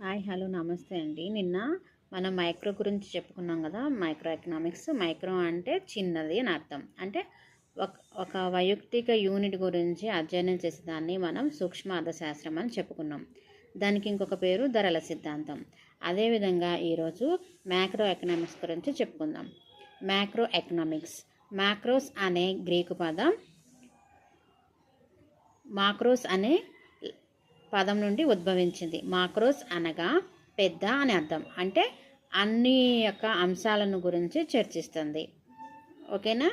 Hi hello నమస్తే అండి. నిన్న మనం మైక్రో గురించి చెప్పుకున్నాం కదా. Micro economics. మైక్రో అంటే చిన్నది అని అర్థం. అంటే ఒక ఒక వైయక్తిక యూనిట్ గురించి అధ్యయనం చేసేదాన్ని మనం సూక్ష్మ అర్థశాస్త్రం అని చెప్పుకున్నాం. దానికి ఇంకొక పేరు ధరల సిద్ధాంతం. అదేవిధంగా ఈరోజు మ్యాక్రో ఎకనామిక్స్ గురించి చెప్పుకుందాం. Macro economics. మ్యాక్రోస్ అనే గ్రీకు పదం మాక్రోస్ అనే పదం నుండి ఉద్భవించింది. మాక్రోస్ అనగా పెద్ద అని అర్థం. అంటే అన్ని యొక్క అంశాలను గురించి చర్చిస్తుంది. ఓకేనా.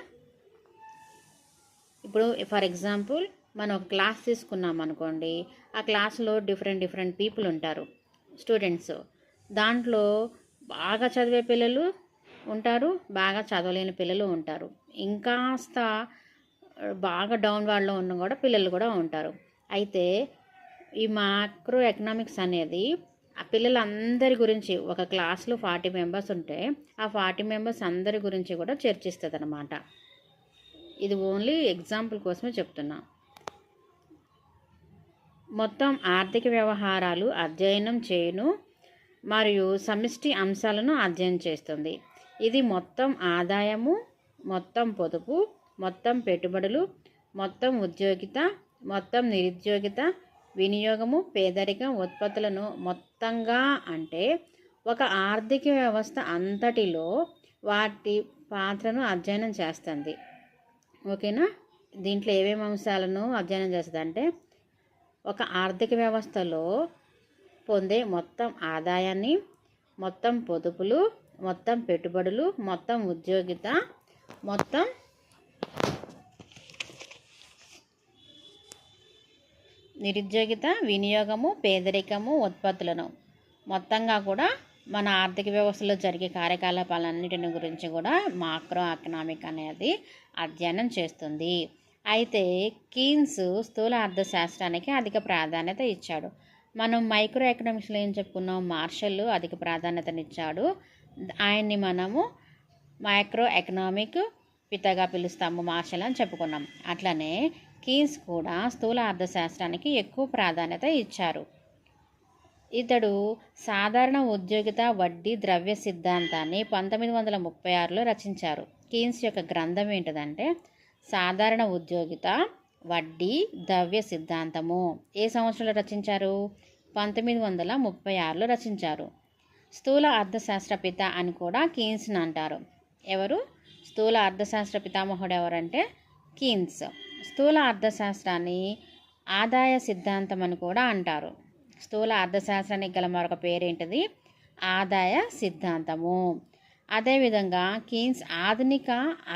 ఇప్పుడు ఫర్ ఎగ్జాంపుల్ మనం ఒక క్లాస్ తీసుకున్నాం అనుకోండి. ఆ క్లాస్లో డిఫరెంట్ పీపుల్ ఉంటారు, స్టూడెంట్స్. దాంట్లో బాగా చదివే పిల్లలు ఉంటారు, బాగా చదవలేని పిల్లలు ఉంటారు, ఇంకాస్త బాగా డౌన్ వాళ్ళలో ఉన్న కూడా పిల్లలు కూడా ఉంటారు. అయితే ఈ మైక్రో ఎకనామిక్స్ అనేది ఆ పిల్లలందరి గురించి, ఒక క్లాస్లో 40 మెంబర్స్ ఉంటే ఆ 40 మెంబర్స్ అందరి గురించి కూడా చర్చిస్తుంది అన్నమాట. ఇది ఓన్లీ ఎగ్జాంపుల్ కోసమే చెప్తున్నా. మొత్తం ఆర్థిక వ్యవహారాలు అధ్యయనం చేయను మరియు సమిష్టి అంశాలను అధ్యయనం చేస్తుంది. ఇది మొత్తం ఆదాయము, మొత్తం పొదుపు, మొత్తం పెట్టుబడులు, మొత్తం ఉద్యోగిత, మొత్తం నిరుద్యోగిత, వినియోగము, పేదరికం, ఉత్పత్తులను మొత్తంగా, అంటే ఒక ఆర్థిక వ్యవస్థ అంతటిలో వాటి పాత్రను అధ్యయనం చేస్తుంది. ఓకేనా. దీంట్లో ఏమేమి అంశాలను అధ్యయనం చేస్తుంది అంటే, ఒక ఆర్థిక వ్యవస్థలో పొందే మొత్తం ఆదాయాన్ని, మొత్తం పొదుపులు, మొత్తం పెట్టుబడులు, మొత్తం ఉద్యోగిత, మొత్తం నిరుద్యోగిత, వినియోగము, పేదరికము, ఉత్పత్తులను మొత్తంగా కూడా మన ఆర్థిక వ్యవస్థలో జరిగే కార్యకలాపాలన్నిటిని గురించి కూడా మైక్రో ఎకనామిక్ అనేది అధ్యయనం చేస్తుంది. అయితే కీన్స్ స్థూల అర్థశాస్త్రానికి అధిక ప్రాధాన్యత ఇచ్చాడు. మనం మైక్రో ఎకనామిక్స్లో ఏం చెప్పుకున్నాం, మార్షల్ అధిక ప్రాధాన్యతనిచ్చాడు. ఆయన్ని మనము మైక్రో ఎకనామిక్ పితగా పిలుస్తాము, మార్షల్ అని చెప్పుకున్నాం. అట్లనే కీన్స్ కూడా స్థూల అర్థశాస్త్రానికి ఎక్కువ ప్రాధాన్యత ఇచ్చారు. ఇతడు సాధారణ ఉద్యోగిత వడ్డీ ద్రవ్య సిద్ధాంతాన్ని 1936లో రచించారు. కీన్స్ యొక్క గ్రంథం ఏంటిదంటే సాధారణ ఉద్యోగిత వడ్డీ ద్రవ్య సిద్ధాంతము. ఏ సంవత్సరంలో రచించారు? 1936లో రచించారు. స్థూల అర్థశాస్త్ర పిత అని కూడా కీన్స్ని అంటారు. ఎవరు? స్థూల అర్థశాస్త్ర పితామహుడు ఎవరంటే కీన్స్. స్థూల అర్థశాస్త్రాన్ని ఆదాయ సిద్ధాంతం అని కూడా అంటారు. స్థూల అర్థశాస్త్రానికి గల మరొక పేరేంటిది? ఆదాయ సిద్ధాంతము. అదేవిధంగా కీన్స్ ఆధునిక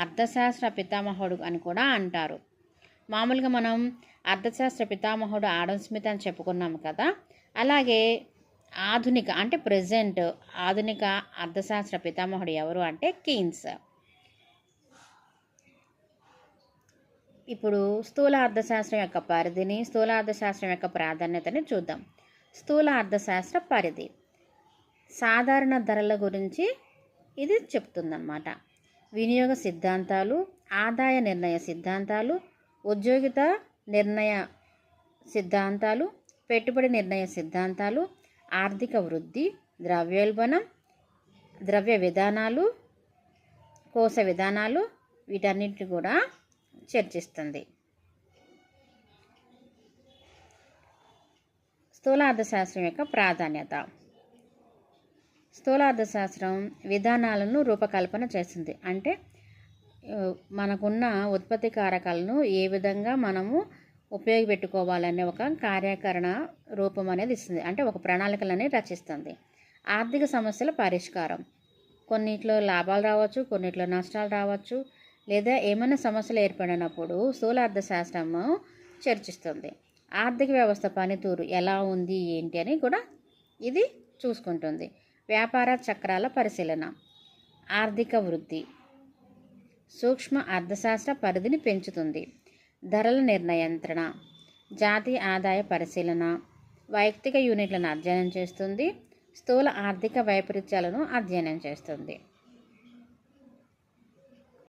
అర్థశాస్త్ర పితామహుడు అని కూడా అంటారు. మామూలుగా మనం అర్థశాస్త్ర పితామహుడు ఆడమ్ స్మిత్ అని చెప్పుకున్నాం కదా. అలాగే ఆధునిక అంటే ప్రెజెంట్ ఆధునిక అర్థశాస్త్ర పితామహుడు ఎవరు అంటే కీన్స్. ఇప్పుడు స్థూల అర్థశాస్త్రం యొక్క పరిధిని, స్థూల అర్థశాస్త్రం యొక్క ప్రాధాన్యతని చూద్దాం. స్థూల అర్థశాస్త్ర పరిధి సాధారణ ధరల గురించి ఇది చెప్తుందన్నమాట. వినియోగ సిద్ధాంతాలు, ఆదాయ నిర్ణయ సిద్ధాంతాలు, ఉద్యోగిత నిర్ణయ సిద్ధాంతాలు, పెట్టుబడి నిర్ణయ సిద్ధాంతాలు, ఆర్థిక వృద్ధి, ద్రవ్యోల్బణం, ద్రవ్య విధానాలు, కోశ విధానాలు, వీటన్నిటిని కూడా చర్చిస్తుంది. స్థూల అర్థశాస్త్రం యొక్క ప్రాధాన్యత. స్థూల అర్థశాస్త్రం విధానాలను రూపకల్పన చేస్తుంది. అంటే మనకున్న ఉత్పత్తి కారకాలను ఏ విధంగా మనము ఉపయోగపెట్టుకోవాలనే ఒక కార్యాకరణ రూపం అనేది ఇస్తుంది. అంటే ఒక ప్రణాళికలని రచిస్తుంది. ఆర్థిక సమస్యల పరిష్కారం. కొన్నిట్లో లాభాలు రావచ్చు, కొన్నిట్లో నష్టాలు రావచ్చు, లేదా ఏమైనా సమస్యలు ఏర్పడినప్పుడు స్థూల అర్థశాస్త్రము చర్చిస్తుంది. ఆర్థిక వ్యవస్థ పనితీరు ఎలా ఉంది ఏంటి అని కూడా ఇది చూసుకుంటుంది. వ్యాపార చక్రాల పరిశీలన. ఆర్థిక వృద్ధి సూక్ష్మ అర్థశాస్త్ర పరిధిని పెంచుతుంది. ధరల నిర్ణయంత్రణ, జాతీయ ఆదాయ పరిశీలన, వైయక్తిక యూనిట్లను అధ్యయనం చేస్తుంది. స్థూల ఆర్థిక వైపరీత్యాలను అధ్యయనం చేస్తుంది.